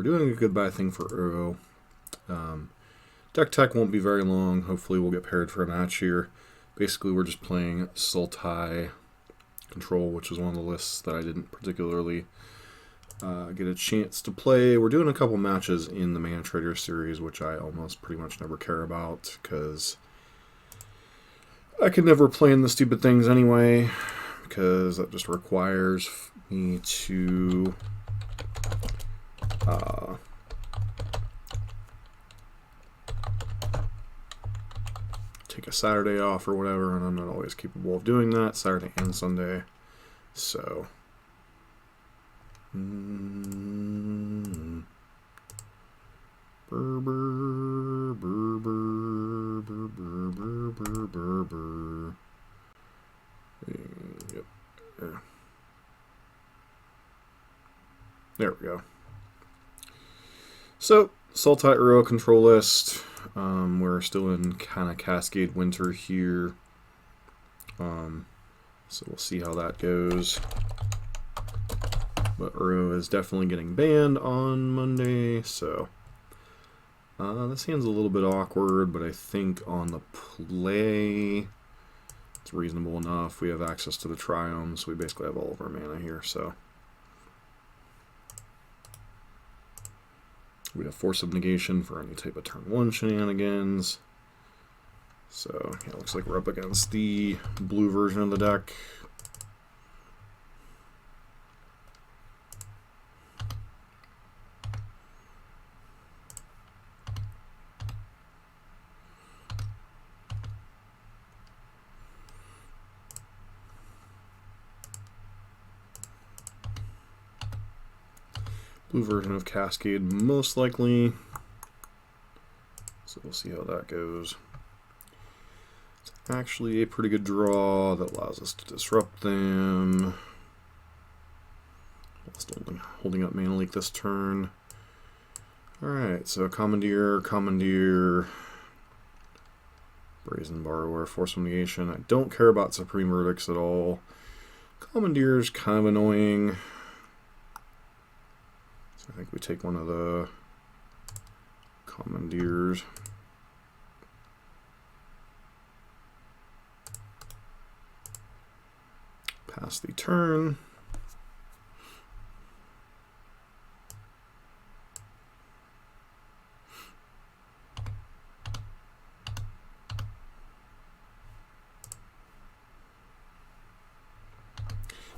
we're doing a goodbye thing for Uro. Deck tech won't be very long. Hopefully we'll get paired for a match here. Basically, we're just playing Sultai Control, which is one of the lists that I didn't particularly get a chance to play. We're doing a couple matches in the Mana Trader series, which I almost pretty much never care about, because I can never play in the stupid things anyway, because that just requires me to take a Saturday off or whatever, and I'm not always capable of doing that, Saturday and Sunday. So Yep. There we go. So, Sultai Uro Control list. We're still in kind of Cascade Winter here. So we'll see how that goes. But Uro is definitely getting banned on Monday, so this hand's a little bit awkward, but I think on the play it's reasonable enough. We have access to the Triome, so we basically have all of our mana here. So we have Force of Negation for any type of turn 1 shenanigans. So yeah, it looks like we're up against the blue version of the deck. Blue version of Cascade, most likely. So we'll see how that goes. It's actually a pretty good draw that allows us to disrupt them. Still holding up Mana Leak this turn. Alright, so Commandeer, Brazen Borrower, Force of Negation. I don't care about Supreme Verdicts at all. Commandeer is kind of annoying. I think we take one of the Commandeers. Pass the turn.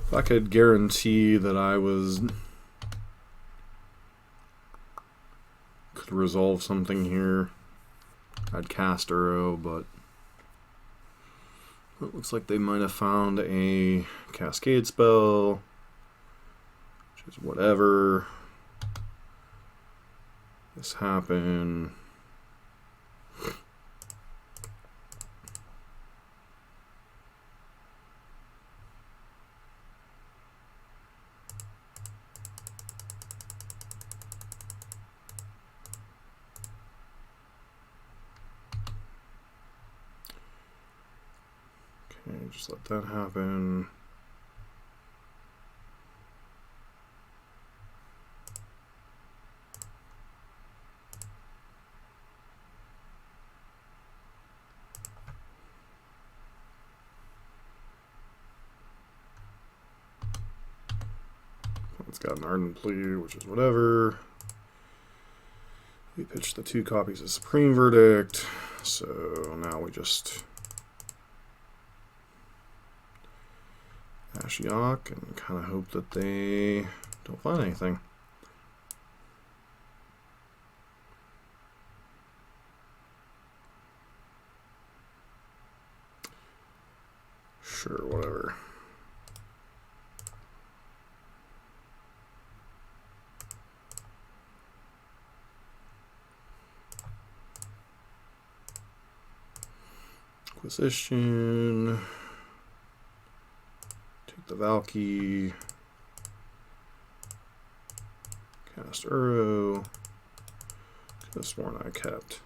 If I could guarantee that I could resolve something here, I'd cast Uro, but it looks like they might have found a Cascade spell, which is whatever. This happened. Okay, just let that happen. It's got an Ardent Plea, which is whatever. We pitched the 2 copies of Supreme Verdict, so now we just Ashiok and kind of hope that they don't find anything. Sure, whatever. Acquisition. Take the Valky. Cast Uro. Could have sworn I kept.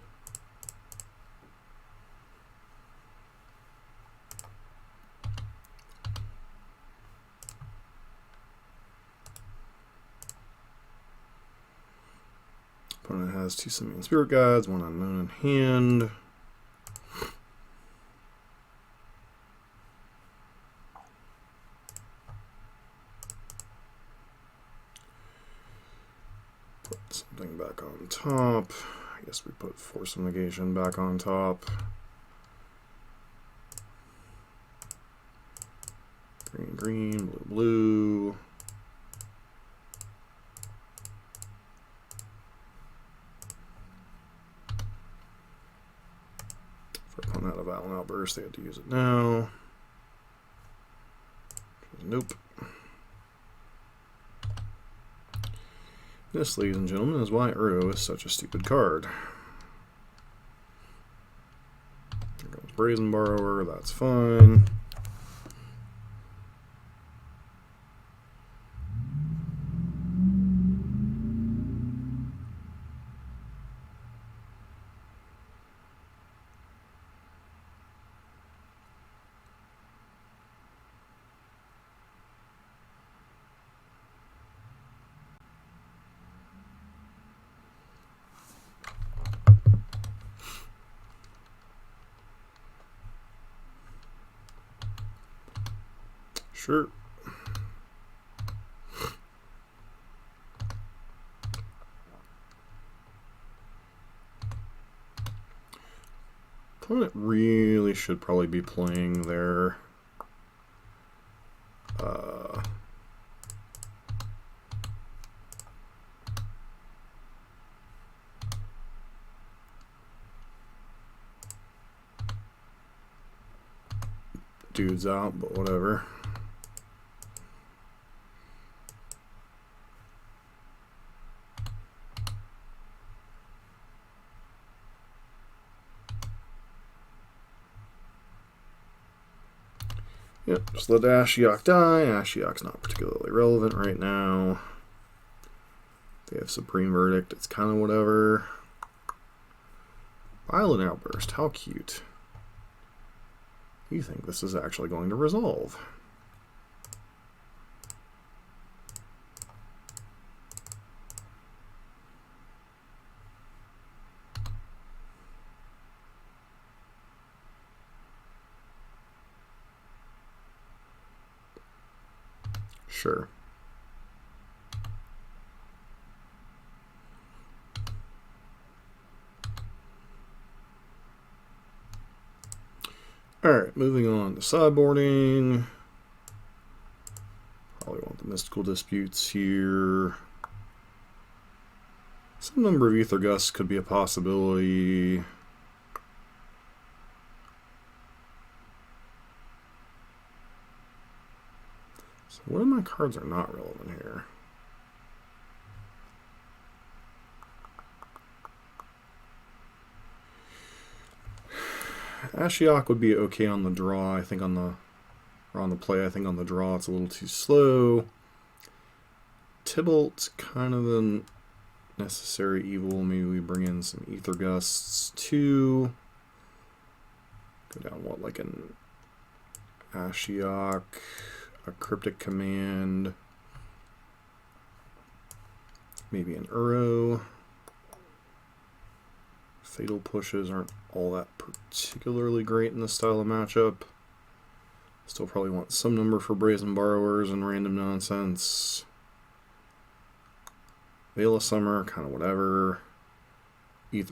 has 2 Simian Spirit Guides, 1 unknown in hand. Put something back on top. I guess we put Force of Negation back on top. Green, green, blue, blue. If I run out of Violent Outburst, they had to use it now. Nope. This, ladies and gentlemen, is why Uro is such a stupid card. There goes Brazen Borrower, that's fine. Sure. Opponent really should probably be playing their dudes out, but whatever. Yep, just let Ashiok die. Ashiok's not particularly relevant right now. They have Supreme Verdict, it's kind of whatever. Violent Outburst, how cute. You think this is actually going to resolve? Sure. Alright, moving on to sideboarding. Probably want the Mystical Disputes here. Some number of Ether Gusts could be a possibility. So what of my cards are not relevant here? Ashiok would be okay on the draw. I think on the play. I think on the draw it's a little too slow. Tibalt's kind of a necessary evil. Maybe we bring in some Ether Gusts too. Go down what, like an Ashiok, a Cryptic Command, maybe an Uro. Fatal Pushes aren't all that particularly great in this style of matchup. Still probably want some number for Brazen Borrowers and random nonsense. Veil of Summer, kind of whatever.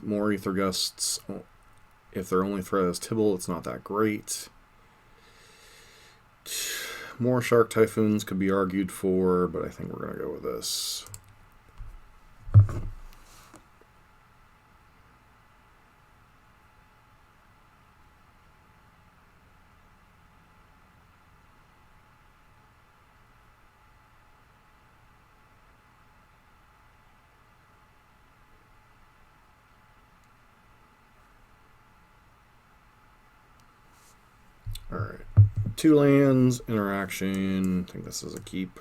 More Ether Gusts. If their only threat is Tibalt, it's not that great. More Shark Typhoons could be argued for, but I think we're going to go with this. Alright, 2 lands, interaction, I think this is a keep.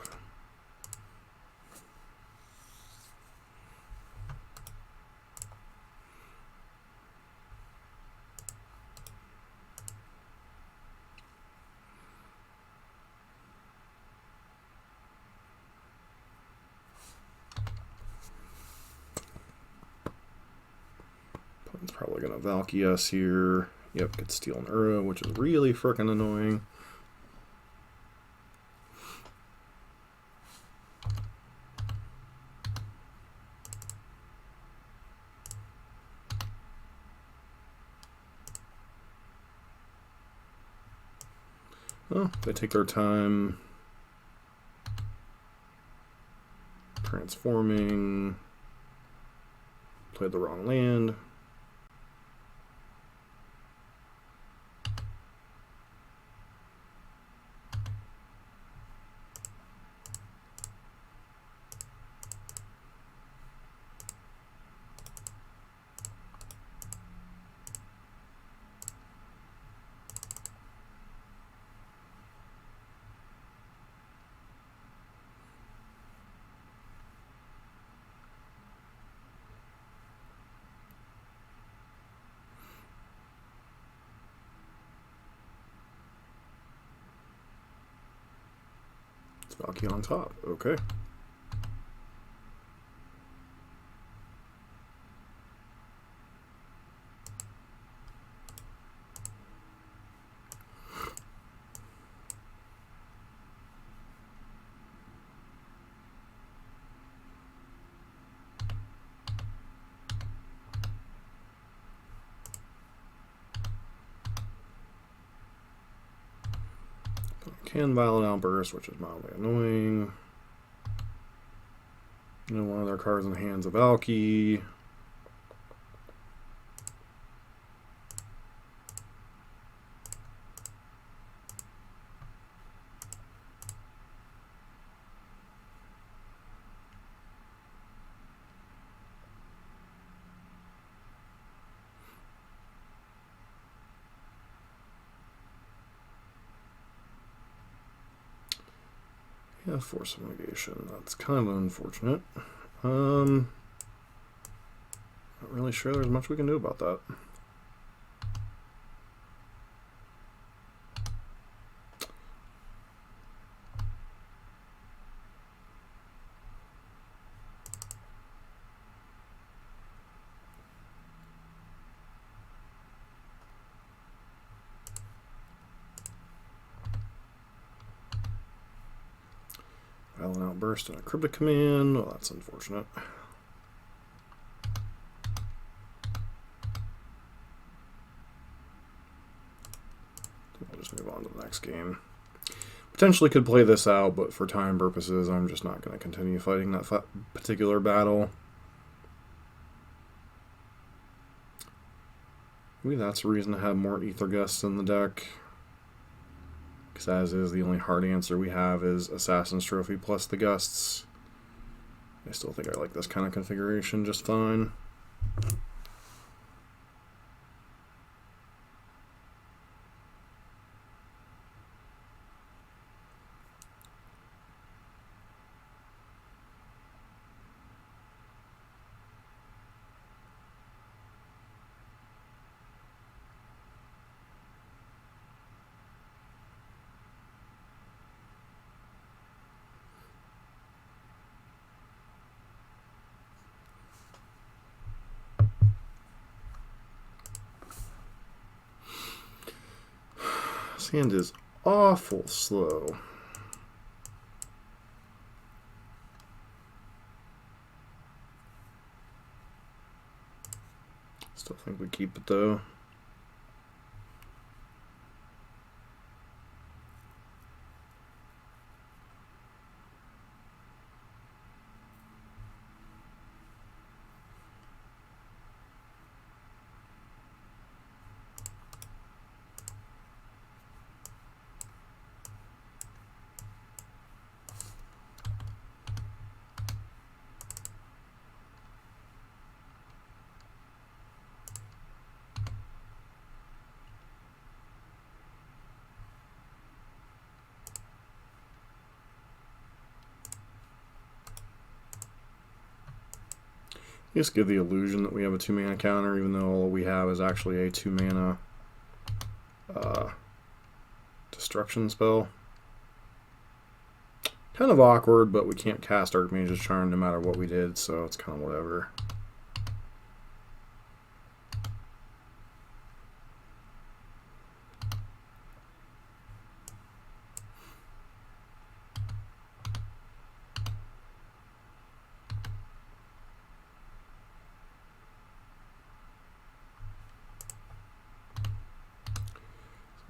Probably going to Valky us here. Yep, could steal an Uro, which is really freaking annoying. Well, they take their time transforming. Played the wrong land. Valky on top. Okay. Can Violent Outburst, which is mildly annoying. One of their cards in the hands of Valky. Yeah, Force of Negation. That's kind of unfortunate. Not really sure there's much we can do about that. Violent Outburst and a Cryptic Command. Well, that's unfortunate. We'll just move on to the next game. Potentially could play this out, but for time purposes, I'm just not going to continue fighting that particular battle. Maybe that's a reason to have more Ether Gusts in the deck. Because as is, the only hard answer we have is Assassin's Trophy plus the Gusts. I still think I like this kind of configuration just fine. This hand is awful slow. Still think we keep it though. Just give the illusion that we have a 2-mana counter, even though all we have is actually a 2-mana destruction spell. Kind of awkward, but we can't cast Archmage's Charm no matter what we did, so it's kind of whatever.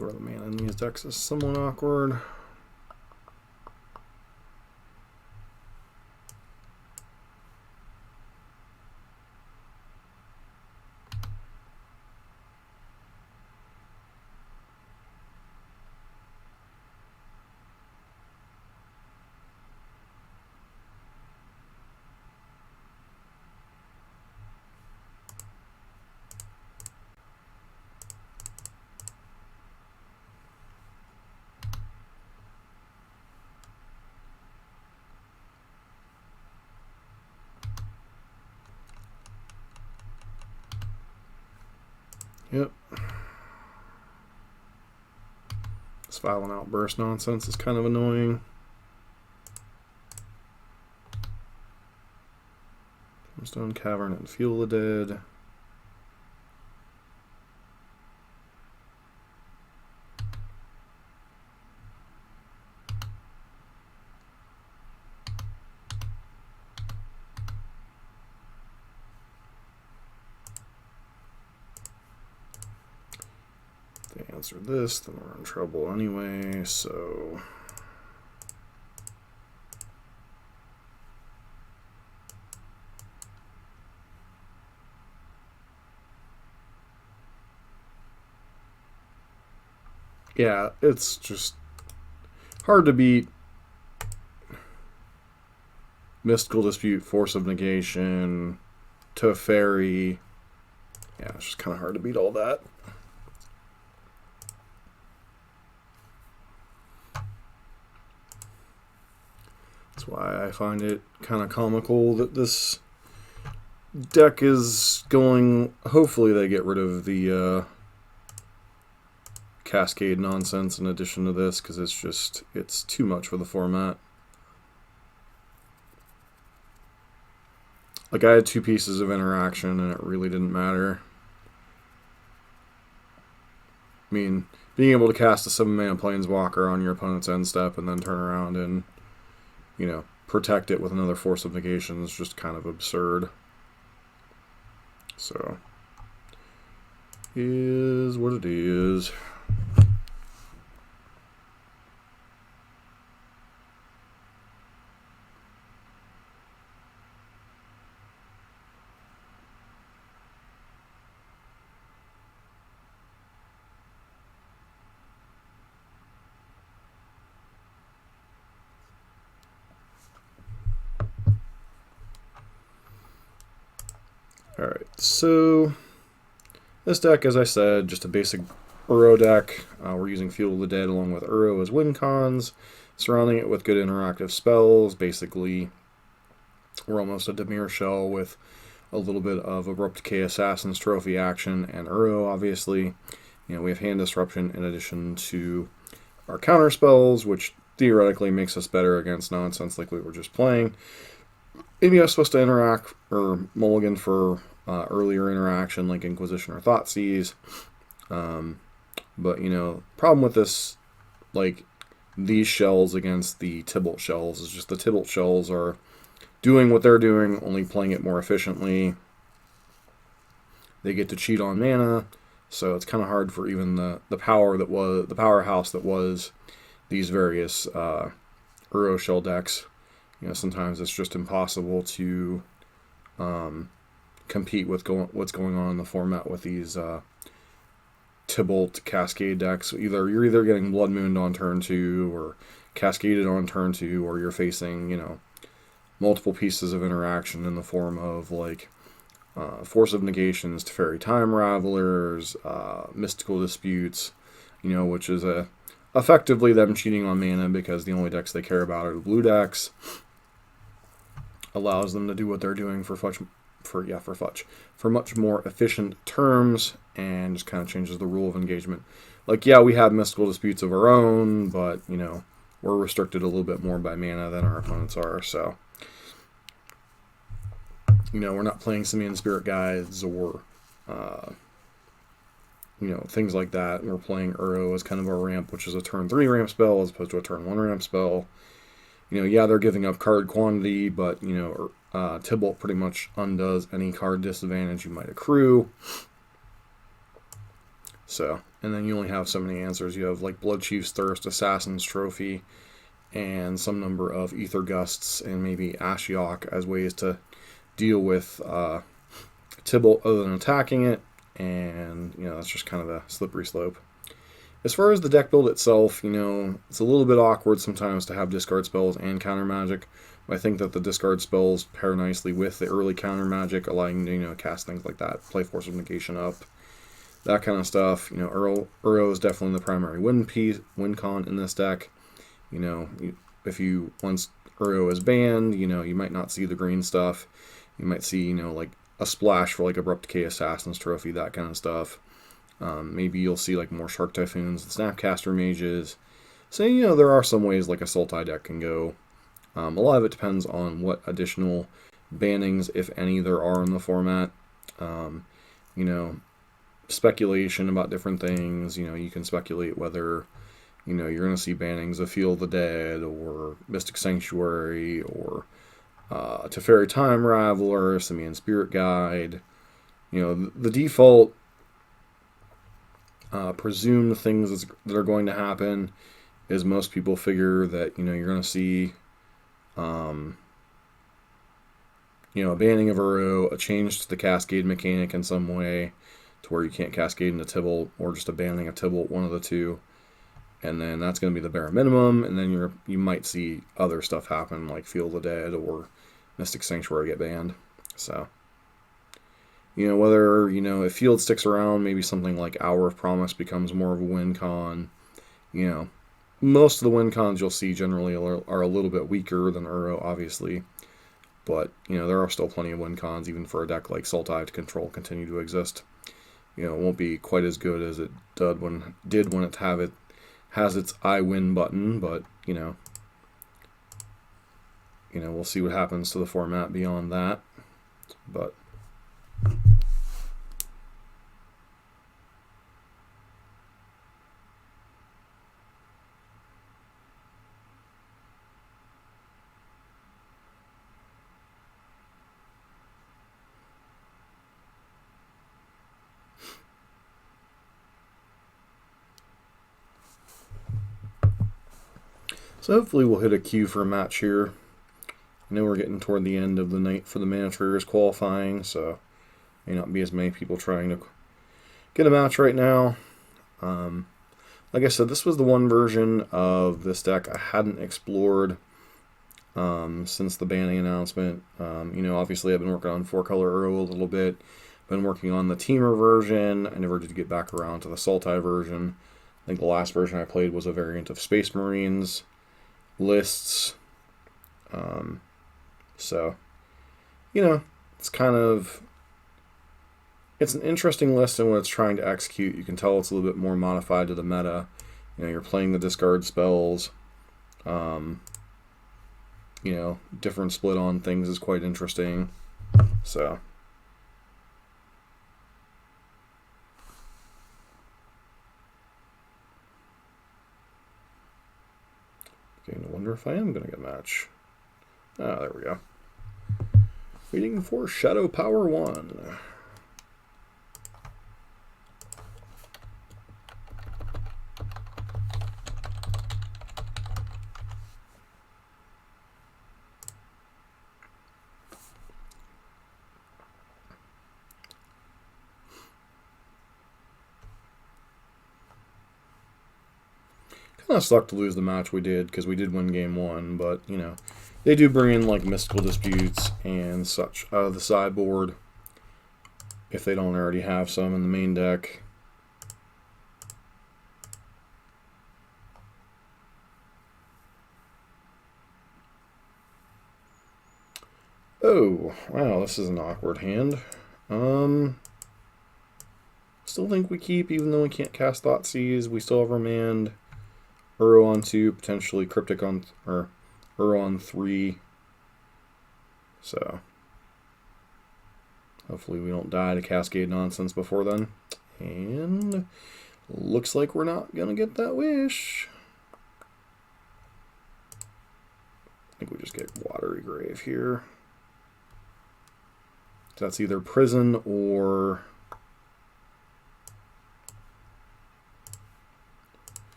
where the mana in these decks is somewhat awkward. Yep. This violent outburst nonsense is kind of annoying. Stone Cavern and Fuel the Dead. If they answer this, then we're in trouble anyway, so... yeah, it's just hard to beat Mystical Dispute, Force of Negation, Teferi. Yeah, it's just kind of hard to beat all that. That's why I find it kind of comical that this deck is going... hopefully they get rid of the Cascade nonsense in addition to this, because it's too much for the format. Like, I had 2 pieces of interaction and it really didn't matter. I mean, being able to cast a 7-mana Planeswalker on your opponent's end step and then turn around and, you know, protect it with another Force of Negation is just kind of absurd. So, is what it is. Alright, so this deck, as I said, just a basic Uro deck. We're using Fuel the Dead along with Uro as win cons, surrounding it with good interactive spells. Basically, we're almost a Dimir shell with a little bit of Abrupt Decay Assassin's Trophy action, and Uro, obviously. You know, we have Hand Disruption in addition to our counter spells, which theoretically makes us better against nonsense like we were just playing. Maybe I was supposed to interact or mulligan for earlier interaction like Inquisition or Thoughtseize. But, you know, problem with this, like, these shells against the Tibalt shells is just the Tibalt shells are doing what they're doing, only playing it more efficiently. They get to cheat on mana, so it's kind of hard for even the powerhouse that was these various Uro shell decks. You know, sometimes it's just impossible to compete with what's going on in the format with these Tibalt Cascade decks. You're either getting Blood Mooned on turn 2 or Cascaded on turn 2, or you're facing, you know, multiple pieces of interaction in the form of, like, Force of Negations, Teferi Time Ravelers, Mystical Disputes, you know, which is effectively them cheating on mana because the only decks they care about are the blue decks. Allows them to do what they're doing for much more efficient terms, and just kind of changes the rule of engagement. Like, yeah, we have Mystical Disputes of our own, but, you know, we're restricted a little bit more by mana than our opponents are, so, you know, we're not playing Simian Spirit Guides or, you know, things like that. We're playing Uro as kind of a ramp, which is a turn 3 ramp spell as opposed to a turn 1 ramp spell. You know, yeah, they're giving up card quantity, but, you know, Tibalt pretty much undoes any card disadvantage you might accrue. So, and then you only have so many answers. You have like Blood Chief's Thirst, Assassin's Trophy, and some number of Ether Gusts and maybe Ashiok as ways to deal with Tibalt other than attacking it, and that's just kind of a slippery slope. As far as the deck build itself, it's a little bit awkward sometimes to have discard spells and counter magic. I think that the discard spells pair nicely with the early counter magic, allowing you to cast things like that, play Force of Negation up, that kind of stuff. Uro is definitely the primary win con in this deck. If once Uro is banned, you might not see the green stuff. You might see, like a splash for like Abrupt Decay, Assassin's Trophy, that kind of stuff. Maybe you'll see like more Shark Typhoons and Snapcaster Mages. So, there are some ways like a Sultai deck can go. A lot of it depends on what additional bannings, if any, there are in the format. Speculation about different things. You can speculate whether, you're going to see bannings of Field of the Dead or Mystic Sanctuary or Teferi Time Raveler, Simian Spirit Guide. The default presumed things that are going to happen is most people figure that, you're going to see a banning of Uro, a change to the Cascade mechanic in some way to where you can't Cascade into Tibalt, or just a banning of Tibalt, one of the two. And then that's going to be the bare minimum, and then you might see other stuff happen, like Field of the Dead or Mystic Sanctuary get banned. So, whether, if Field sticks around, maybe something like Hour of Promise becomes more of a win con. Most of the win cons you'll see generally are a little bit weaker than Uro, obviously. But, there are still plenty of win cons, even for a deck like Sultai to Control, continue to exist. It won't be quite as good as it did when it has its I win button, but, we'll see what happens to the format beyond that. But so hopefully we'll hit a queue for a match here. I know we're getting toward the end of the night for the Mana Traders qualifying, so may not be as many people trying to get a match right now. Like I said, this was the one version of this deck I hadn't explored since the banning announcement. Obviously I've been working on 4-color Uro a little bit, been working on the Teamer version. I never did get back around to the Sultai version. I think the last version I played was a variant of Space Marines lists. So, it's an interesting list in what it's trying to execute. You can tell it's a little bit more modified to the meta. You're playing the discard spells. Different split on things is quite interesting. So, beginning to wonder if I am going to get a match. Ah, there we go. Waiting for Shadow Power 1. Kind of sucked to lose the match we did, because we did win game 1, but, they do bring in, like, Mystical Disputes and such out of the sideboard, if they don't already have some in the main deck. Oh, wow, this is an awkward hand. Still think we keep, even though we can't cast Thoughtseize. We still have Remand, Uro on 2, potentially Cryptic on, or Uro on 3. So, hopefully we don't die to Cascade nonsense before then. And looks like we're not going to get that wish. I think we just get Watery Grave here. That's either Prison or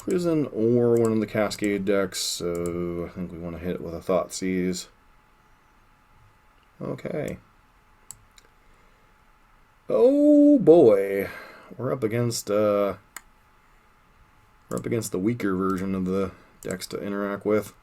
Prison or one of the Cascade decks, so I think we want to hit it with a Thoughtseize. Okay. Oh boy, we're up against the weaker version of the decks to interact with.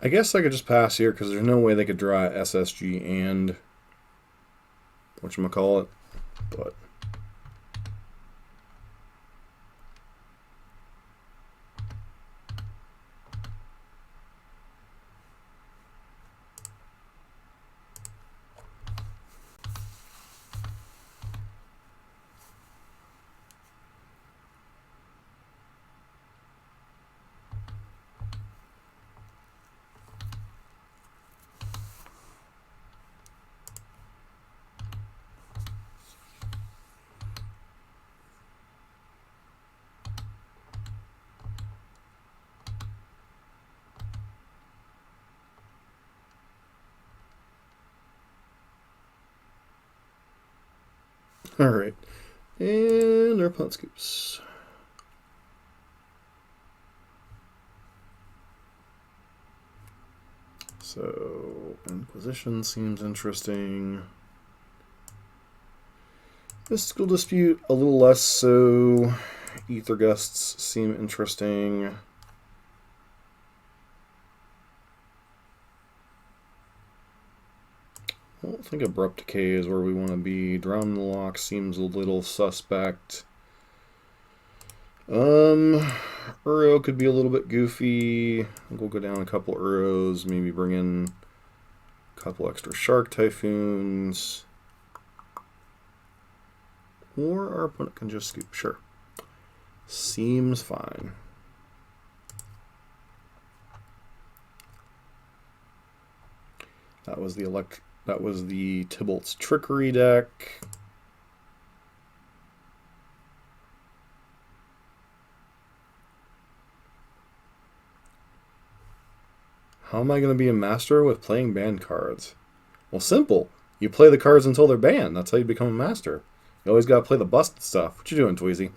I guess I could just pass here because there's no way they could draw SSG and whatchamacallit, but alright. And our punt scoops. So, Inquisition seems interesting. Mystical Dispute, a little less so. Ether Gusts seem interesting. I don't think Abrupt Decay is where we want to be. Drown the Lock seems a little suspect. Uro could be a little bit goofy. I think we'll go down a couple Uros, maybe bring in a couple extra Shark Typhoons. Or our opponent can just scoop, sure. Seems fine. That was the Tibalt's Trickery deck. How am I going to be a master with playing banned cards? Well, simple. You play the cards until they're banned. That's how you become a master. You always got to play the busted stuff. What you doing, Tweezy?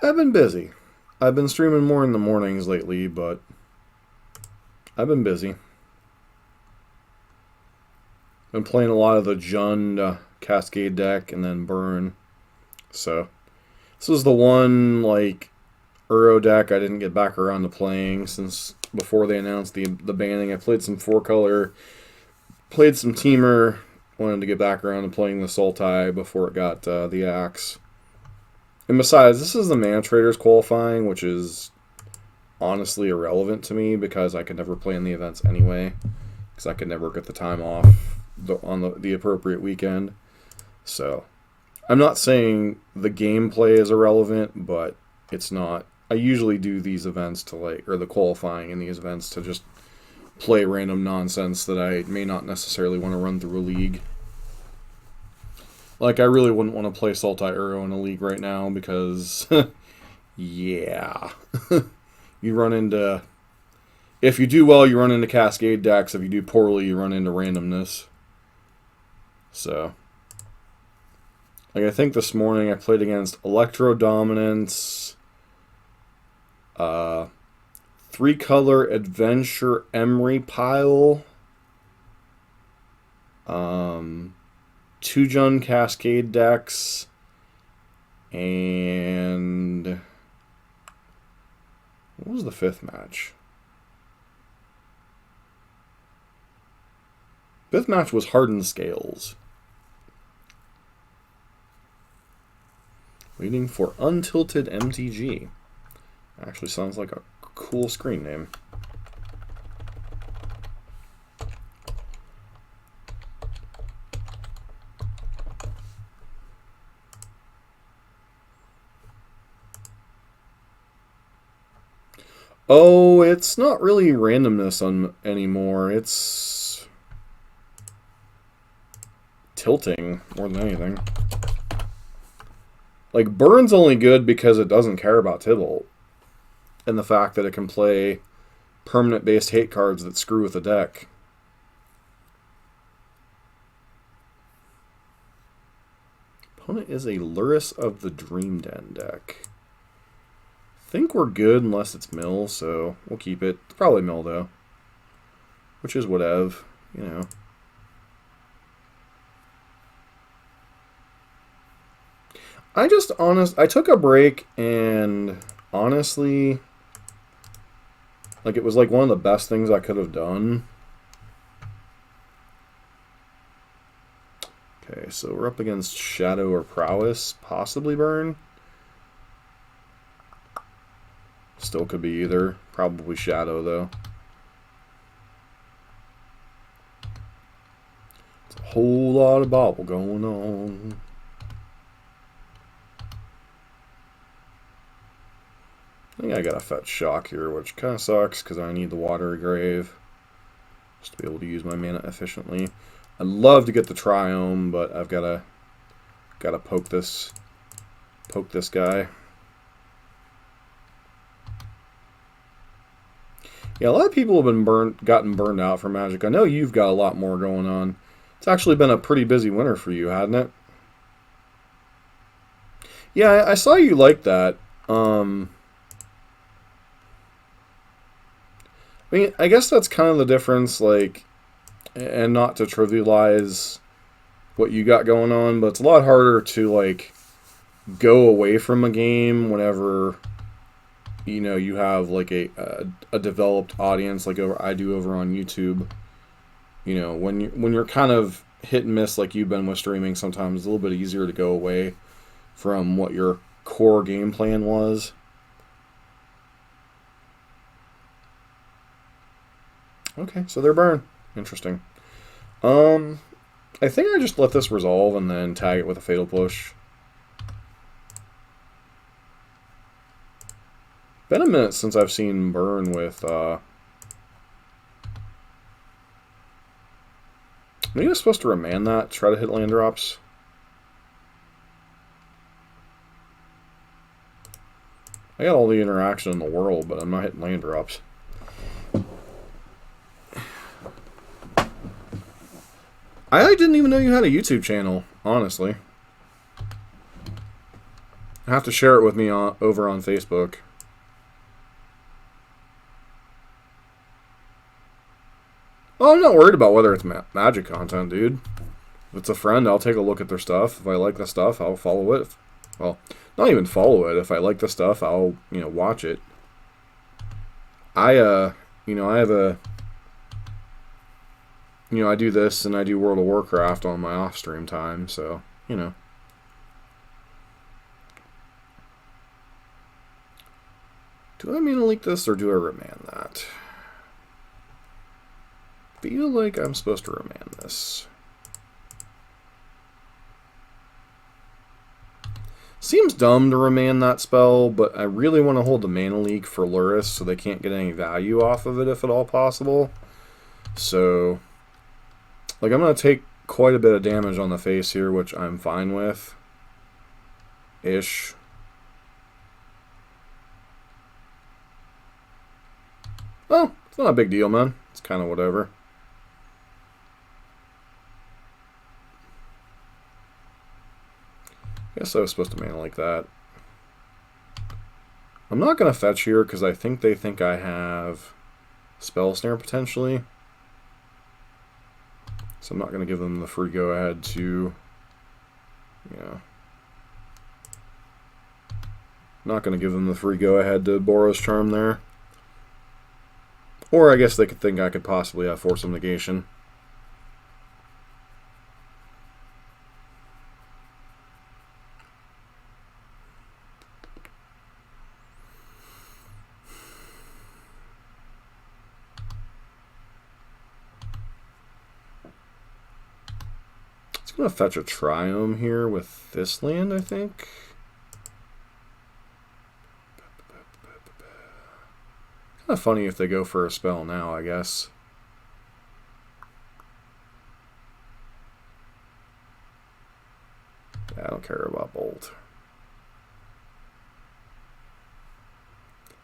I've been busy. I've been streaming more in the mornings lately, but I've been busy. Been playing a lot of the Jund Cascade deck and then Burn. So this was the one like Uro deck I didn't get back around to playing since before they announced the banning. I played some 4-color, played some Teamer, wanted to get back around to playing the Sultai before it got the axe. And besides, this is the Mana Traders qualifying, which is honestly irrelevant to me because I could never play in the events anyway, because I could never get the time off on the appropriate weekend. So I'm not saying the gameplay is irrelevant, but it's not. I usually do these events to or the qualifying in these events to just play random nonsense that I may not necessarily want to run through a league. Like, I really wouldn't want to play Sultai Uro in a league right now because, yeah. You run into... If you do well, you run into Cascade decks. If you do poorly, you run into randomness. So... Like, I think this morning I played against Electro Dominance, 3-color Adventure Emery Pile, 2 Jund Cascade decks, and what was the 5th match? 5th match was Hardened Scales. Waiting for Untilted MTG. Actually sounds like a cool screen name. Oh, it's not really randomness on anymore. It's tilting more than anything. Like, Burn's only good because it doesn't care about Tibalt. And the fact that it can play permanent-based hate cards that screw with the deck. Opponent is a Luris of the Dream Den deck. Think we're good unless it's mill, so we'll keep it. It's probably mill, though. Which is whatever, you know. I took a break, and honestly, like, it was like one of the best things I could have done. Okay, so we're up against Shadow or Prowess, possibly Burn. Still could be either. Probably Shadow, though. It's a whole lot of bobble going on. I think I got a fetch shock here, which kind of sucks because I need the Watery Grave just to be able to use my mana efficiently. I'd love to get the Triome, but I've gotta poke this guy. Yeah, a lot of people have gotten burned out from Magic. I know you've got a lot more going on. It's actually been a pretty busy winter for you, hasn't it? Yeah, I saw you like that. I mean, I guess that's kind of the difference, like, and not to trivialize what you got going on, but it's a lot harder to, like, go away from a game whenever, you know, you have, like, a developed audience, like I do over on YouTube. You know, when you're kind of hit and miss like you've been with streaming, sometimes it's a little bit easier to go away from what your core game plan was. Okay, so they're burn. Interesting. I think I just let this resolve and then tag it with a Fatal Push. Been a minute since I've seen burn with, maybe I was supposed to remand that, try to hit land drops. I got all the interaction in the world, but I'm not hitting land drops. I didn't even know you had a YouTube channel, honestly. I have to share it with me over on Facebook. Oh, I'm not worried about whether it's Magic content, dude. If it's a friend, I'll take a look at their stuff. If I like the stuff, I'll follow it. Well, not even follow it. If I like the stuff, I'll, you know, watch it. You know, I have a... You know, I do this and I do World of Warcraft on my off-stream time, so, you know. Do I mean to leak this or do I remand that? Feel like I'm supposed to remand this. Seems dumb to remand that spell, but I really want to hold the mana leak for Luris so they can't get any value off of it if at all possible. So... Like, I'm going to take quite a bit of damage on the face here, which I'm fine with. Ish. Well, it's not a big deal, man. It's kind of whatever. Guess I was supposed to mana like that. I'm not going to fetch here because I think they think I have Spell Snare potentially. So I'm not going to give them the free go-ahead to, not going to give them the free go-ahead to Boros Charm there. Or I guess they could think I could possibly have Force of Negation. going to fetch a Triome here with this land, I think. Kind of funny if they go for a spell now, I guess. Yeah, I don't care about Bolt.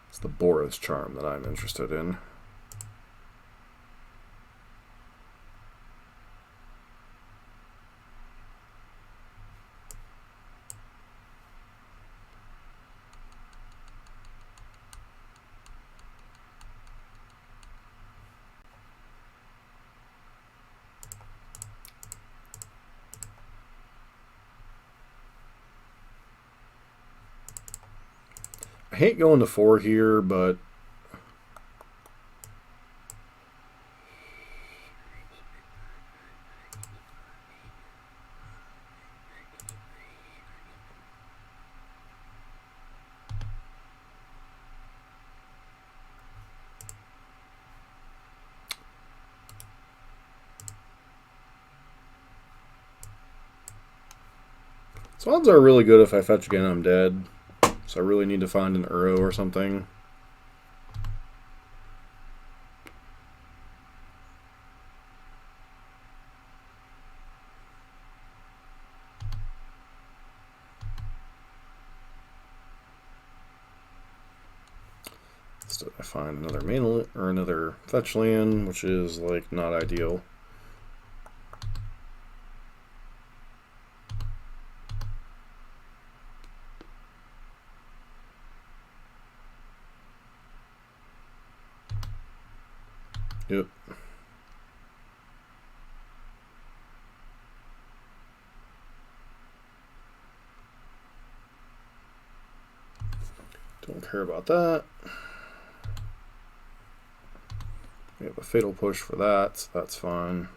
It's the Boros Charm that I'm interested in. I hate going to 4 here, but so odds are really good if I fetch again I'm dead. So I really need to find an Uro or something. Instead I find another mana or another fetch land, which is like not ideal. Yep. Don't care about that. We have a fatal push for that, so that's fine.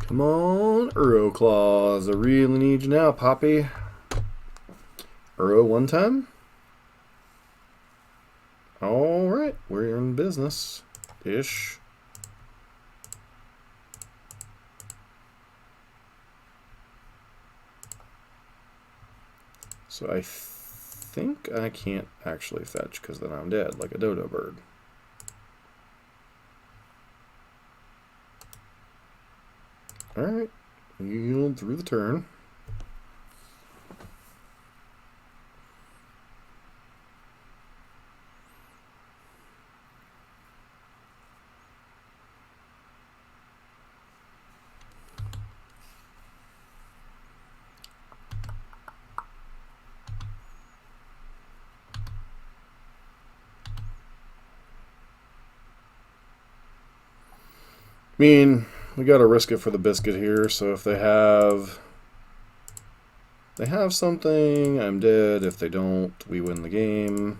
Come on, Uro Claws. I really need you now, Poppy. Uro one time. Alright, we're in business. Ish. So I think I can't actually fetch because then I'm dead like a dodo bird. Alright, yield through the turn. I mean, we gotta risk it for the biscuit here, so if they have something, I'm dead. If they don't, we win the game.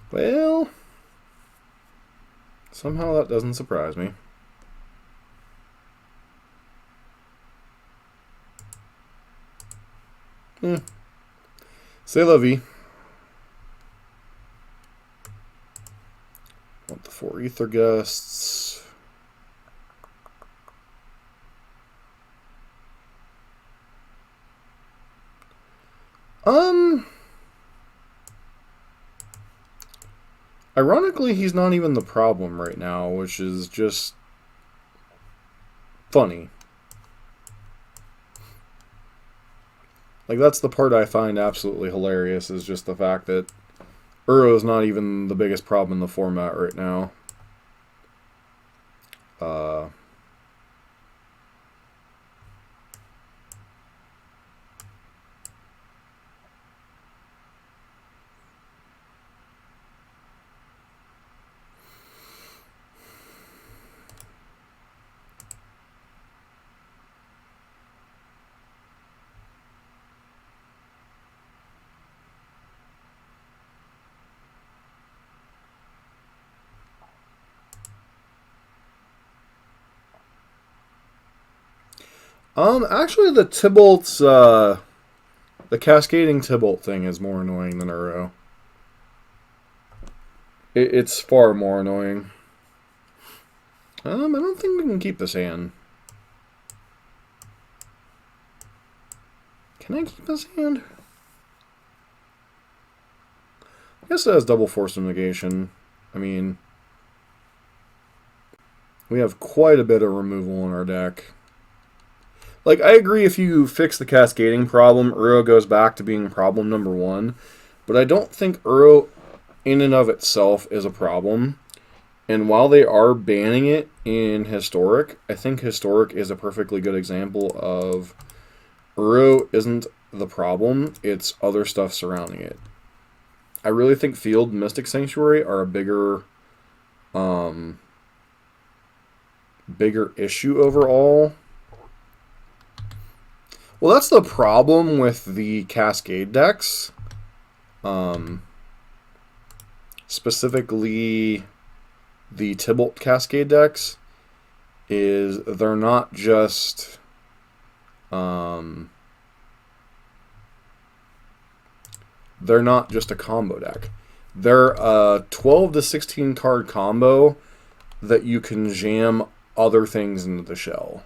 Well, somehow that doesn't surprise me. C'est la vie. Want the 4 Ether Gusts. Ironically, he's not even the problem right now, which is just funny. Like, that's the part I find absolutely hilarious, is just the fact that Uro is not even the biggest problem in the format right now. Actually, the Tibalt's, the cascading Tibalt thing is more annoying than Uro. It's far more annoying. I don't think we can keep this hand. Can I keep this hand? I guess it has double force of negation. I mean, we have quite a bit of removal in our deck. Like, I agree, if you fix the cascading problem, Uro goes back to being problem number one. But I don't think Uro in and of itself is a problem. And while they are banning it in Historic, I think Historic is a perfectly good example of Uro isn't the problem, it's other stuff surrounding it. I really think Field and Mystic Sanctuary are a bigger issue overall. Well, that's the problem with the Cascade decks. Specifically, the Tibalt Cascade decks, is they're not just a combo deck. They're a 12 to 16 card combo that you can jam other things into the shell.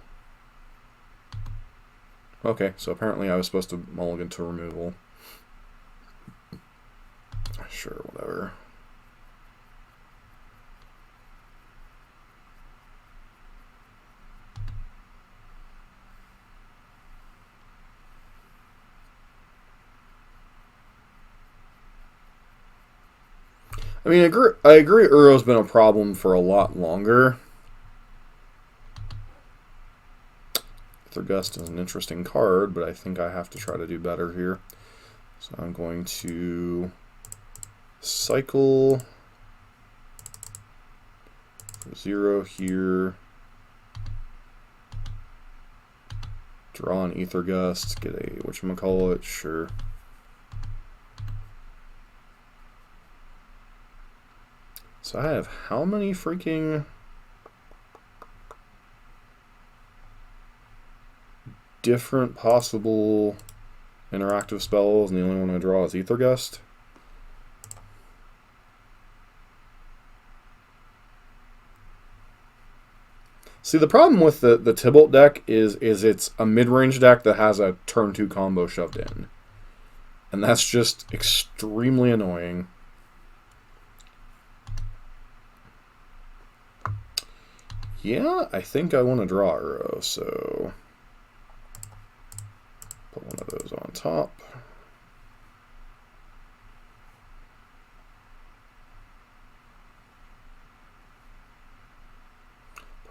Okay, so apparently I was supposed to mulligan to removal. Sure, whatever. I mean, I agree Uro's been a problem for a lot longer. Gust is an interesting card, but I think I have to try to do better here. So I'm going to cycle for 0 here. Draw an Ether Gust, get a whatchamacallit, sure. So I have how many freaking different possible interactive spells, and the only one I draw is Ether Gust? See, the problem with the Tibalt deck is it's a mid-range deck that has a turn 2 combo shoved in. And that's just extremely annoying. Yeah, I think I want to draw Uro, so put one of those on top.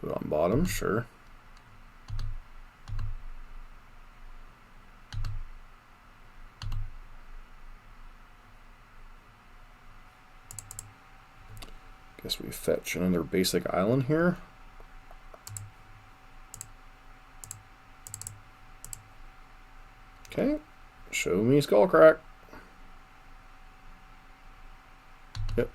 Put it on bottom, sure. Guess we fetch another basic island here. Okay, show me Skullcrack. Yep.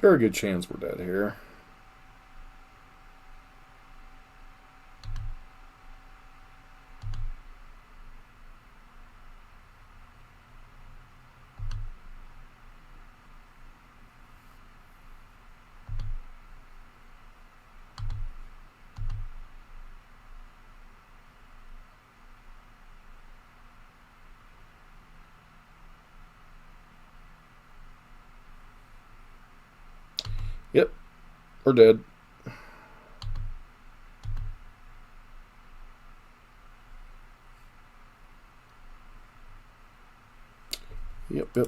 Very good chance we're dead here. Or dead. Yep.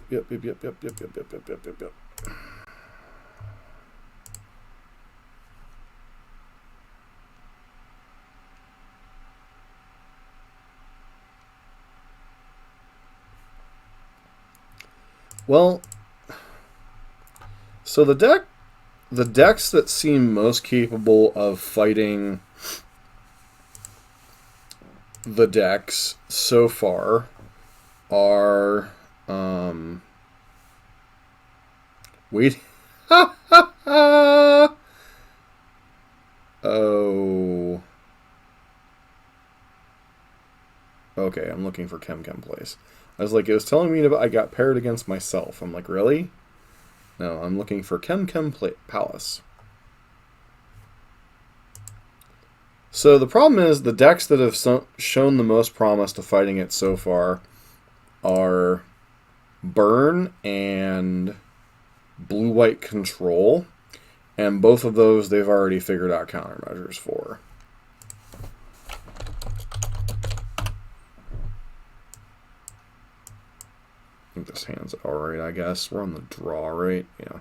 Well, so the decks that seem most capable of fighting the decks so far are wait. Oh. Okay, I'm looking for Chem Place. I was like, it was telling me I got paired against myself. I'm like, really? No, I'm looking for Chem Palace. So the problem is the decks that have shown the most promise to fighting it so far are Burn and Blue-White Control. And both of those they've already figured out countermeasures for. I think this hand's alright, I guess. We're on the draw, right? Yeah.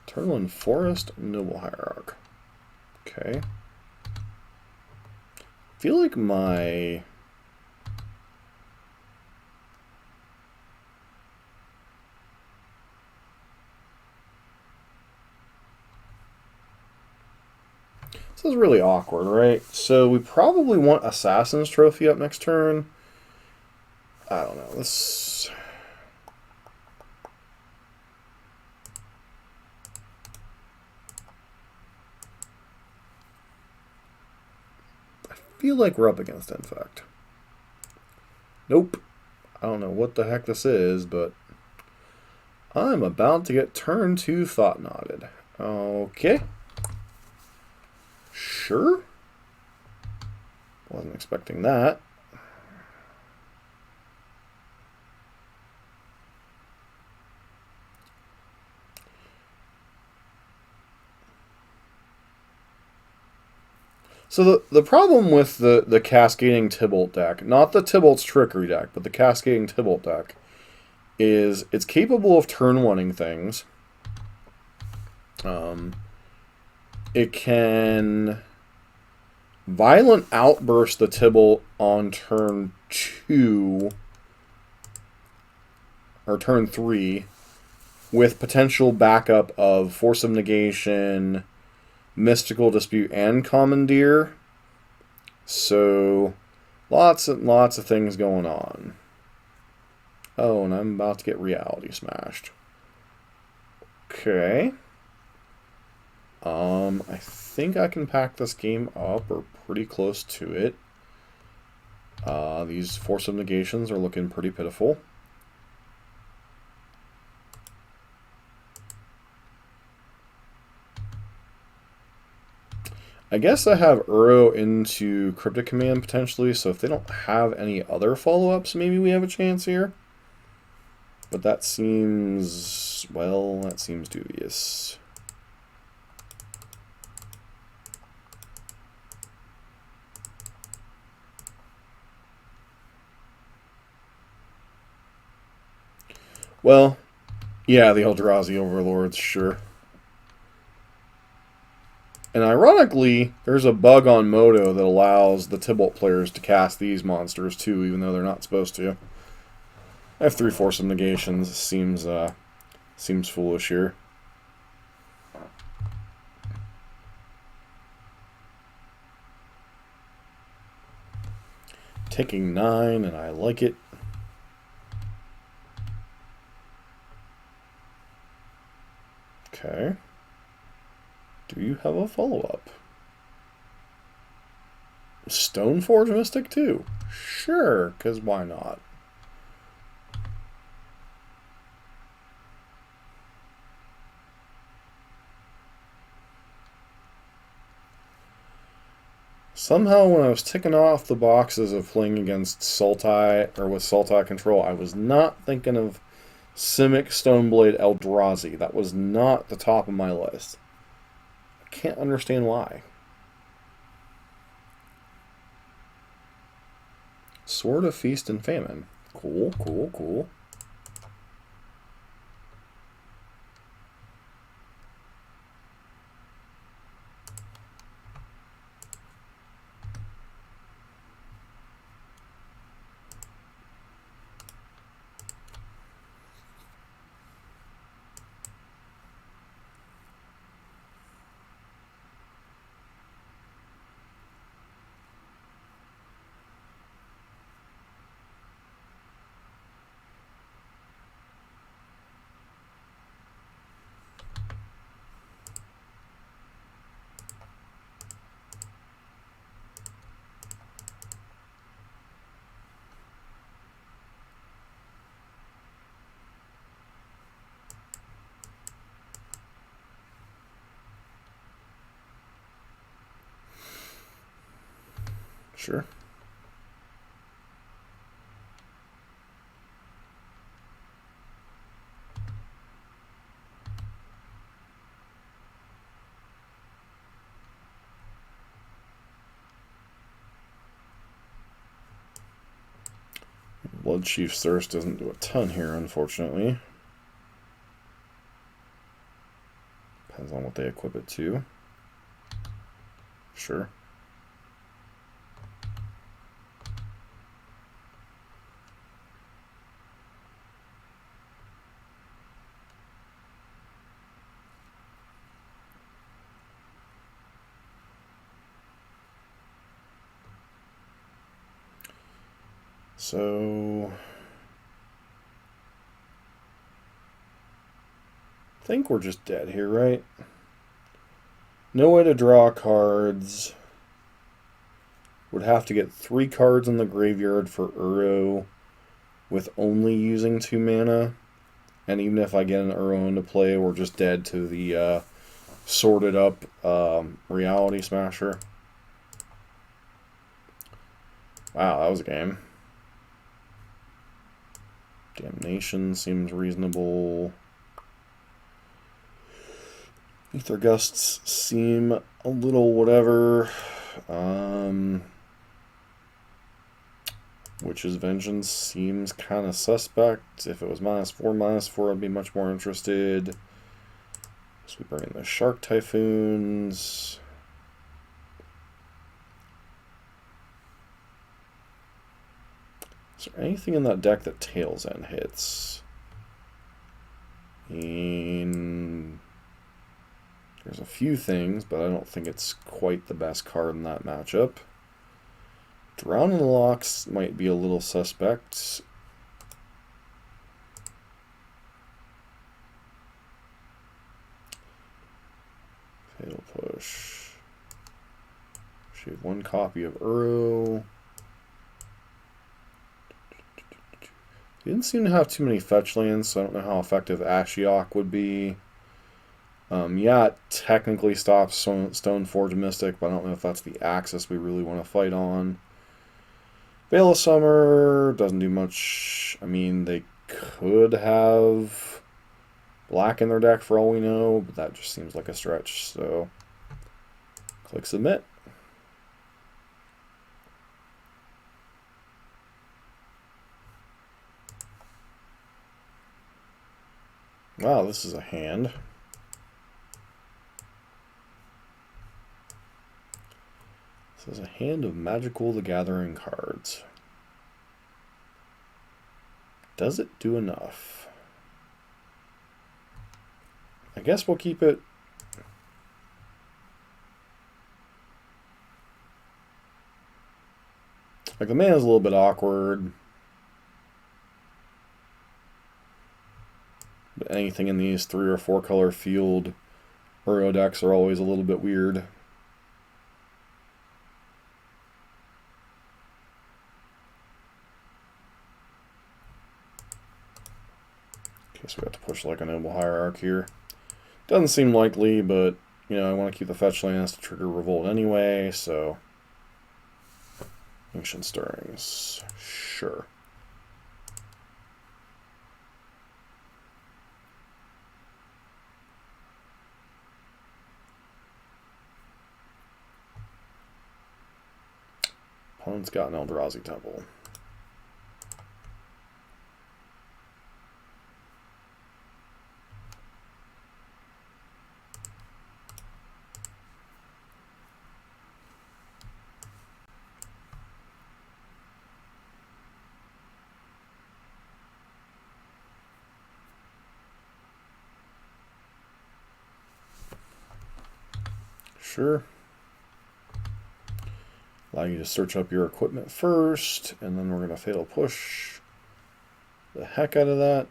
Turtleland Forest, Noble Hierarch. Okay. I feel like my... This is really awkward, right? So we probably want Assassin's Trophy up next turn. I don't know. Let's... I feel like we're up against Infect. Nope. I don't know what the heck this is, but I'm about to get turn 2 Thought Knotted. Okay. Sure. Wasn't expecting that. So the problem with the Cascading Tibalt deck, not the Tibalt's Trickery deck, but the Cascading Tibalt deck, is it's capable of turn-1ing things. It can Violent Outburst the Tibalt on turn 2, or turn 3, with potential backup of Force of Negation, Mystical Dispute, and Commandeer. So, lots and lots of things going on. Oh, and I'm about to get Reality Smashed. Okay. I think I can pack this game up, or pretty close to it. These Force of Negations are looking pretty pitiful. I guess I have Uro into Cryptic Command potentially, so if they don't have any other follow-ups, maybe we have a chance here. But that seems, well, that seems dubious. Well, yeah, the Eldrazi Overlords, sure. And ironically, there's a bug on Moto that allows the Tibalt players to cast these monsters too, even though they're not supposed to. I have 3 Force of Negations. Seems foolish here. Taking 9, and I like it. Okay. Do you have a follow-up? Stoneforge Mystic too? Sure, because why not? Somehow when I was ticking off the boxes of playing against Sultai, or with Sultai Control, I was not thinking of Simic Stoneblade Eldrazi. That was not the top of my list. I can't understand why. Sword of Feast and Famine. Cool, cool, cool. Sure. Bloodchief's Thirst doesn't do a ton here, unfortunately. Depends on what they equip it to. Sure. So, I think we're just dead here, right? No way to draw cards. Would have to get 3 cards in the graveyard for Uro with only using 2 mana. And even if I get an Uro into play, we're just dead to the sorted up Reality Smasher. Wow, that was a game. Damnation seems reasonable. Ether Gusts seem a little whatever. Witch's Vengeance seems kind of suspect. If it was -4/-4, I'd be much more interested. So we bring in the Shark Typhoons. Is there anything in that deck that Tails End hits? There's a few things, but I don't think it's quite the best card in that matchup. Drowning Locks might be a little suspect. Fatal Push. She had 1 copy of Uro. He didn't seem to have too many fetch lands, so I don't know how effective Ashiok would be. Yeah, it technically stops Stoneforge Mystic, but I don't know if that's the axis we really want to fight on. Veil of Summer doesn't do much. I mean, they could have black in their deck for all we know, but that just seems like a stretch, so click Submit. Wow, this is a hand. This is a hand of Magical the Gathering cards. Does it do enough? I guess we'll keep it. Like, the mana is a little bit awkward. But anything in these 3 or 4 color field Uro decks are always a little bit weird. Guess we have to push like a Noble Hierarch here. Doesn't seem likely, but you know I want to keep the fetch lands to trigger Revolt anyway, so Ancient Stirrings, sure. Opponent's got an Eldrazi Temple. Sure. Allow you to search up your equipment first, and then we're going to Fatal Push the heck out of that.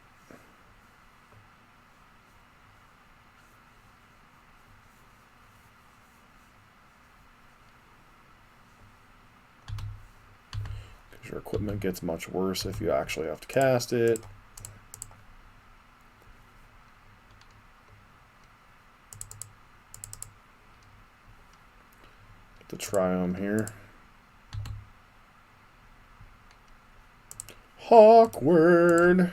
Because your equipment gets much worse if you actually have to cast it. Get the Triome here. Awkward.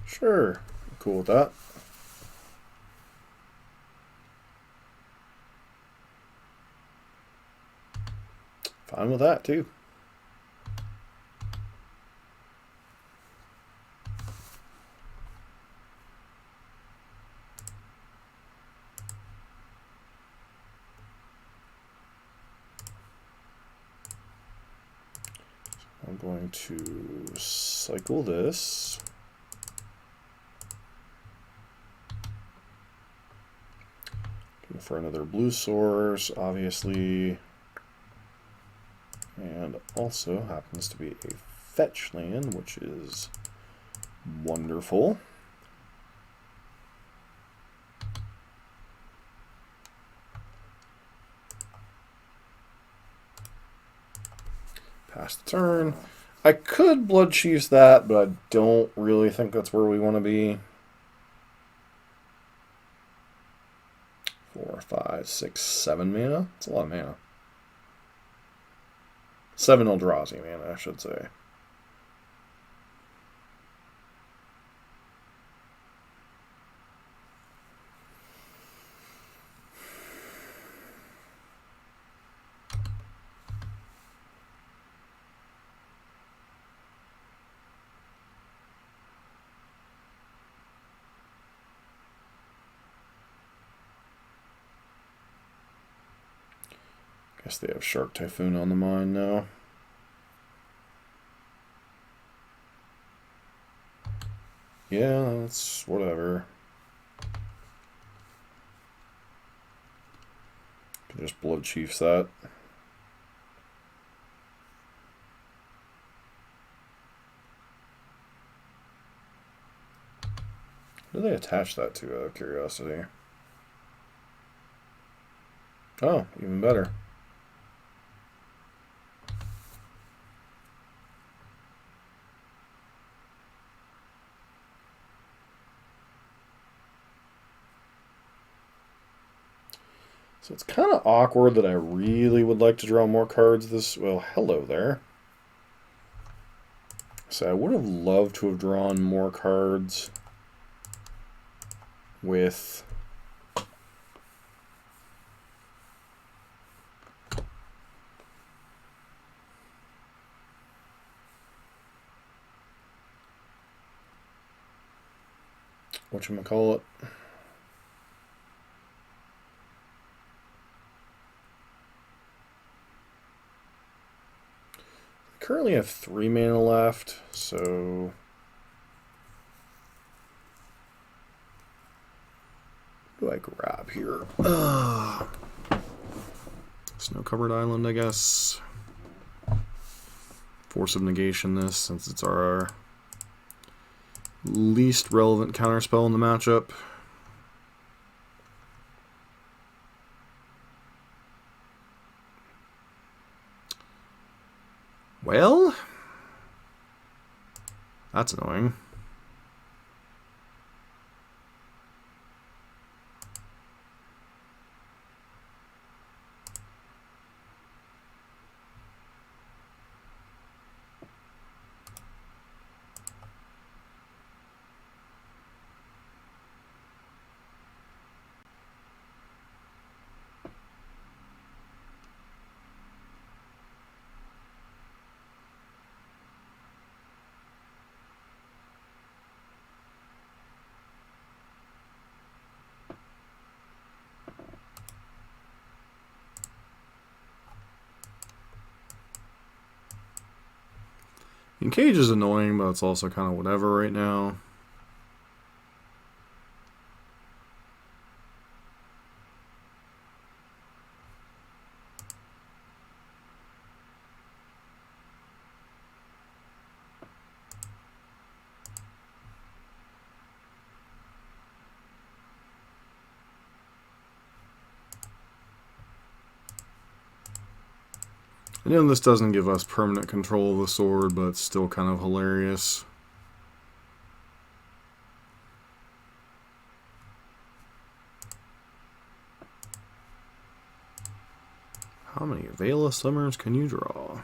Sure, cool with that. Fine with that too. I'm going to cycle this. Looking for another blue source, obviously. And also happens to be a fetch land, which is wonderful. Pass the turn. I could Blood Chiefs that, but I don't really think that's where we want to be. 4, 5, 6, 7 mana. That's a lot of mana. 7 Eldrazi mana, I should say. Guess they have Shark Typhoon on the mind now. Yeah, that's whatever. Can just Blood Chiefs that. What do they attach that to, out of curiosity? Oh, even better. So it's kind of awkward that I really would like to draw more cards this... Well, hello there. So I would have loved to have drawn more cards with... whatchamacallit? Currently have 3 mana left, so do I grab here? Snow-covered island, I guess. Force of negation this, since it's our least relevant counterspell in the matchup. Well, that's annoying. Cage is annoying, but it's also kind of whatever right now. I know this doesn't give us permanent control of the sword, but it's still kind of hilarious. How many Veil of Summers can you draw?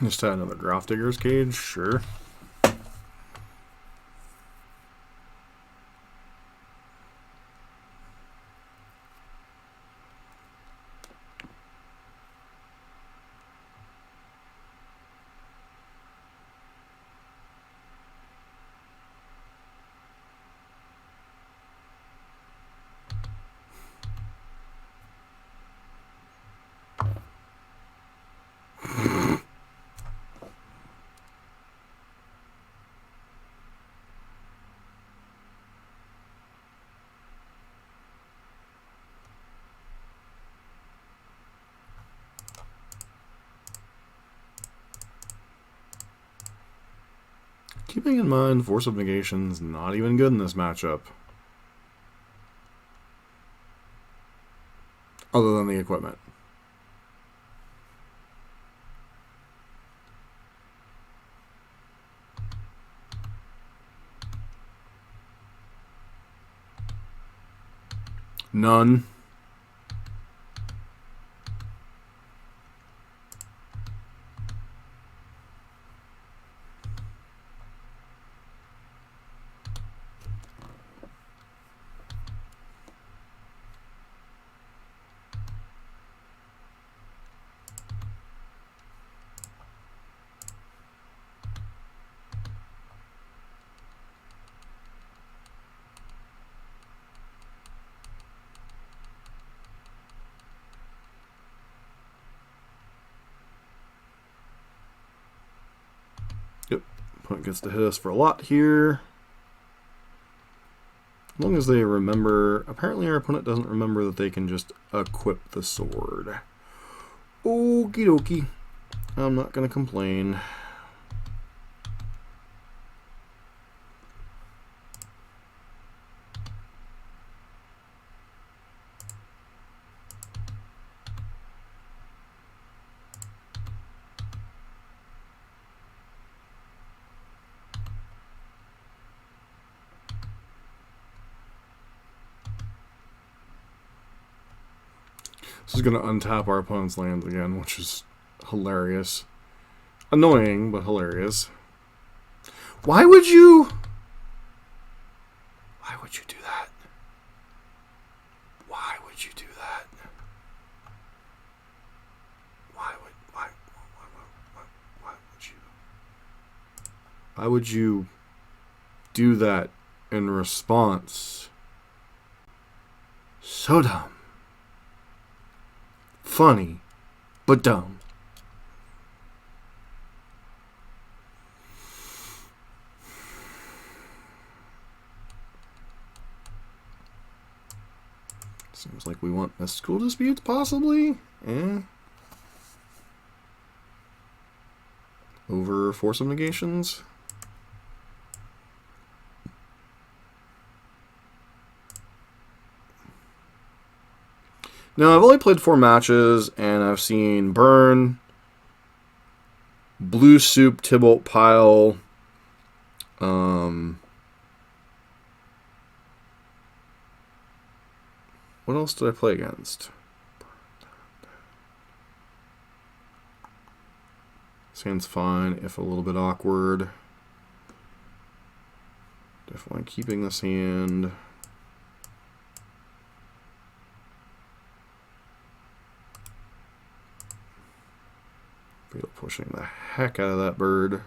Just had another Grafdigger's Cage, sure. Keeping in mind, Force of Negation's not even good in this matchup. Other than the equipment. None. Yep, opponent gets to hit us for a lot here. As long as they remember, apparently our opponent doesn't remember that they can just equip the sword. Okie dokie. I'm not going to complain. This is going to untap our opponent's lands again, which is hilarious. Annoying, but hilarious. Why would you do that? Why would you do that? Why would you do that in response? So dumb. Funny, but dumb. Seems like we want mystical disputes, possibly. Over Force of Negations. Now, I've only played 4 matches, and I've seen Burn, Blue Soup, Tibalt Pile, what else did I play against? This hand's fine, if a little bit awkward. Definitely keeping this hand. Beetle pushing the heck out of that bird.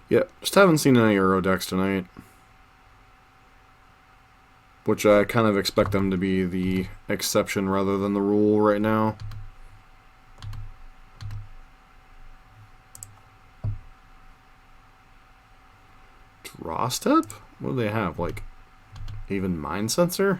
Yeah, just haven't seen any Uro decks tonight. Which I kind of expect them to be the exception rather than the rule right now. Draw step? What do they have? Like, even Mind Sensor?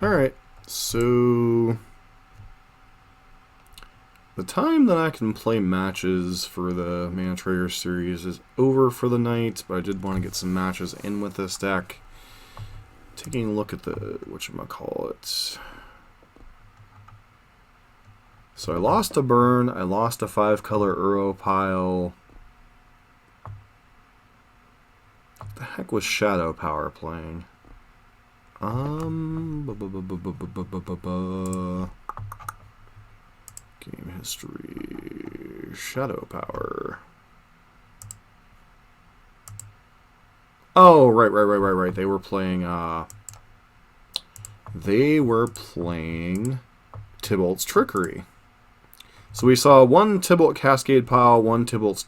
Alright, so the time that I can play matches for the Mana Trader series is over for the night, but I did want to get some matches in with this deck. Taking a look at the, whatchamacallit. So I lost a Burn, I lost a 5-color Uro pile. What the heck was Shadow Power playing? Game history. Shadow Power. Oh, right. They were playing Tibalt's Trickery. So we saw one Tibalt Cascade pile, one Tibalt's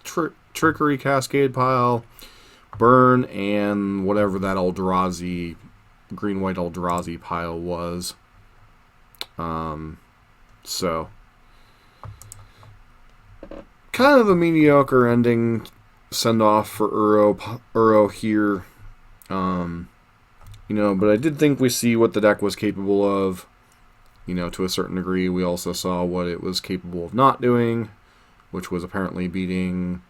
Trickery Cascade pile, Burn, and whatever that Eldrazi green-white Eldrazi pile was. So kind of a mediocre ending send-off for Uro here. But I did think we see what the deck was capable of, to a certain degree. We also saw what it was capable of not doing, which was apparently beating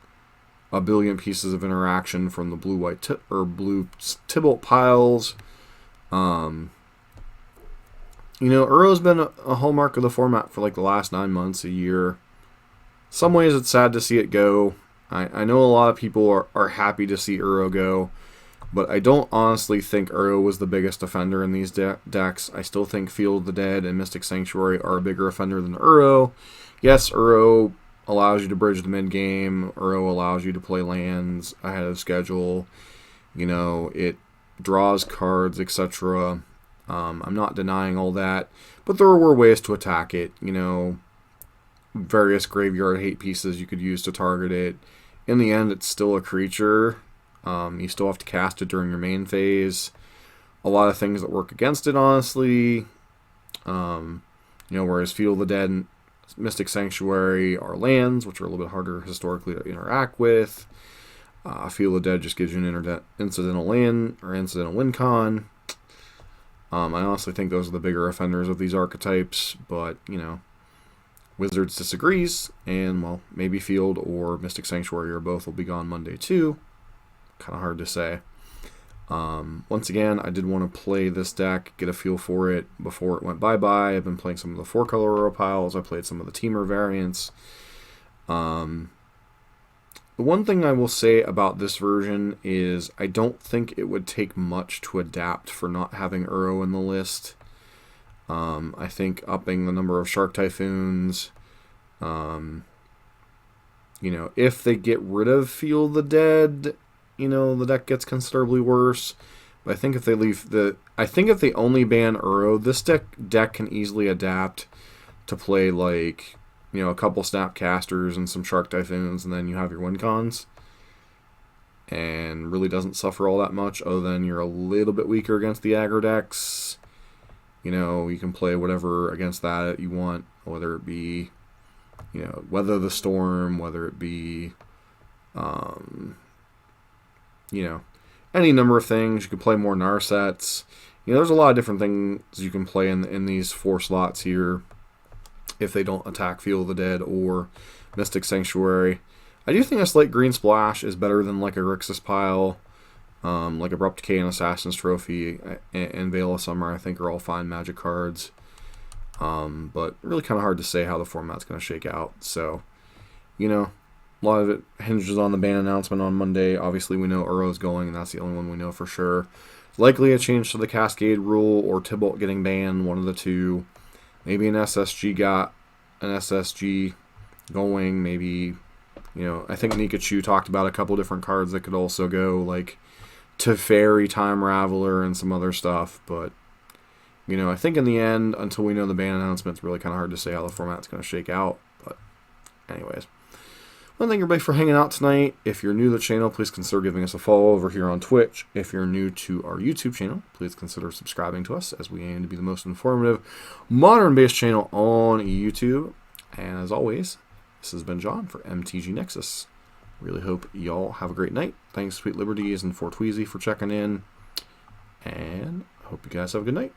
a billion pieces of interaction from the blue-white blue Tibalt piles. Uro's been a hallmark of the format for like the last 9 months, a year. Some ways it's sad to see it go. I know a lot of people are happy to see Uro go. But I don't honestly think Uro was the biggest offender in these decks. I still think Field of the Dead and Mystic Sanctuary are a bigger offender than Uro. Yes, Uro allows you to bridge the mid-game. Uro allows you to play lands ahead of schedule. You know, it draws cards, etc. I'm not denying all that. But there were ways to attack it. You know, various graveyard hate pieces you could use to target it. In the end, it's still a creature. You still have to cast it during your main phase. A lot of things that work against it, honestly. You know, whereas Field of the Dead and Mystic Sanctuary are lands, which are a little bit harder historically to interact with. Field of the Dead just gives you an incidental land or incidental win con. I honestly think those are the bigger offenders of these archetypes, but, you know, Wizards disagrees, and, well, maybe Field or Mystic Sanctuary or both will be gone Monday too. Kind of hard to say. Once again, I did want to play this deck, get a feel for it before it went bye-bye. I've been playing some of the 4-color Uro piles. I played some of the Teamer variants. The one thing I will say about this version is I don't think it would take much to adapt for not having Uro in the list. I think upping the number of Shark Typhoons, you know, if they get rid of Field of the Dead, you know, the deck gets considerably worse. But I think if they if they only ban Uro, this deck can easily adapt to play, like, you know, a couple Snapcasters and some Shark Typhoons, and then you have your win cons. And really doesn't suffer all that much, other than you're a little bit weaker against the aggro decks. You know, you can play whatever against that you want, whether it be, you know, Weather the Storm, whether it be, you know, any number of things. You can play more Narsets. You know, there's a lot of different things you can play in these 4 slots here if they don't attack Field of the Dead or Mystic Sanctuary. I do think a Slate Green Splash is better than like a Grixis pile. Like Abrupt Decay and Assassin's Trophy and Veil of Summer, I think, are all fine Magic cards. But really kind of hard to say how the format's going to shake out. So, you know, a lot of it hinges on the ban announcement on Monday. Obviously, we know Uro's going, and that's the only one we know for sure. Likely a change to the Cascade rule or Tibalt getting banned, one of the two. Maybe an SSG going. Maybe, you know, I think Nikachu talked about a couple different cards that could also go, like Teferi, Time Raveler, and some other stuff. But, you know, I think in the end, until we know the ban announcement, it's really kind of hard to say how the format's going to shake out. But anyways, well, thank everybody for hanging out tonight. If you're new to the channel, please consider giving us a follow over here on Twitch. If you're new to our YouTube channel, please consider subscribing to us, as we aim to be the most informative, modern-based channel on YouTube. And as always, this has been John for MTG Nexus. Really hope y'all have a great night. Thanks, Sweet Liberties and Fort Tweezy, for checking in. And I hope you guys have a good night.